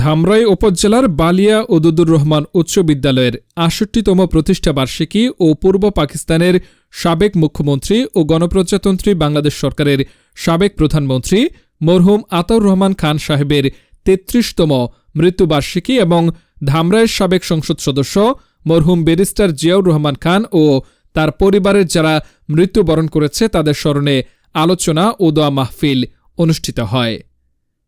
ধামরাই উপজেলার বালিয়া উদুদুর রহমান উচ্চ বিদ্যালয়ের ৬৮তম প্রতিষ্ঠা বার্ষিকী ও পূর্ব পাকিস্তানের সাবেক মুখ্যমন্ত্রী ও গণপ্রজাতন্ত্রী বাংলাদেশ সরকারের সাবেক প্রধানমন্ত্রী মরহুম আতাউর রহমান খান সাহেবের ৩৩তম মৃত্যুবার্ষিকী এবং ধামরাইয়ের সাবেক সংসদ সদস্য মরহুম ব্যারিস্টার জিয়াউর রহমান খান ও তার পরিবারের যারা মৃত্যুবরণ করেছে তাদের স্মরণে আলোচনা ও দোয়া মাহফিল অনুষ্ঠিত হয়।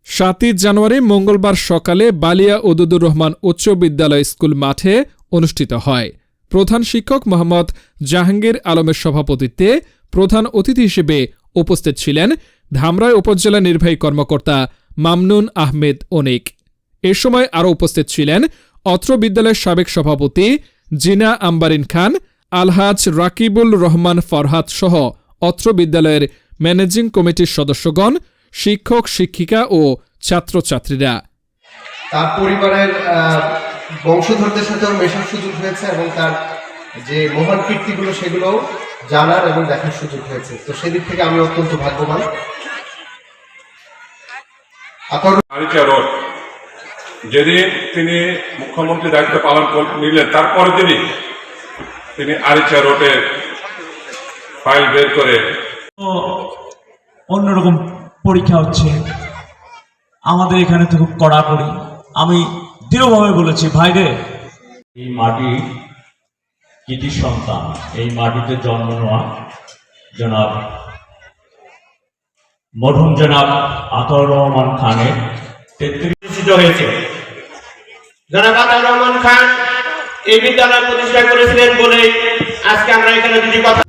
৭ই জানুয়ারি মঙ্গলবার সকালে বালিয়া উদুদুর রহমান উচ্চ বিদ্যালয় স্কুল মাঠে অনুষ্ঠিত হয়। প্রধান শিক্ষক মোহাম্মদ জাহাঙ্গীর আলমের সভাপতিত্বে প্রধান অতিথি হিসেবে উপস্থিত ছিলেন ধামরাই উপজেলা নির্বাহী কর্মকর্তা মামনুন আহমেদ অনিক। এ সময় আরও উপস্থিত ছিলেন অত্র বিদ্যালয়ের সাবেক সভাপতি জিনা আম্বারিন খান, আলহাজ রাকিবুল রহমান ফরহাদ সহ অত্র বিদ্যালয়ের ম্যানেজিং কমিটির সদস্যগণ, শিক্ষক শিক্ষিকা ও ছাত্রছাত্রীরা। তার পরিবারের বংশধরদের সাথেও মেশার সুযোগ হয়েছে এবং তার যে মহান কীর্তিগুলো সেগুলো জানার এবং দেখার সুযোগ হয়েছে। তো সেদিক থেকে আমি অত্যন্ত ভাগ্যবান। যেদিন তিনি মুখ্যমন্ত্রী দায়িত্ব পালন নিলেন তারপরে তিনি আরিচা রোডের ফাইল বের করে অন্যরকম পরীক্ষা হচ্ছে আমাদের এখানে তো খুব কড়াকড়ি। আমি দৃঢ়ভাবে বলেছি, ভাইরে, এই মাটি কৃতি সন্তান, এই মাটিতে জন্ম নেওয়া জনাব মরহুম জনাব আতাউর রহমান খানের 33 হয়েছে। জনাব আতাউর রহমান খান এই বিদ্যালয় প্রতিষ্ঠা করেছিলেন বলে আজকে আমরা এখানে যদি কথা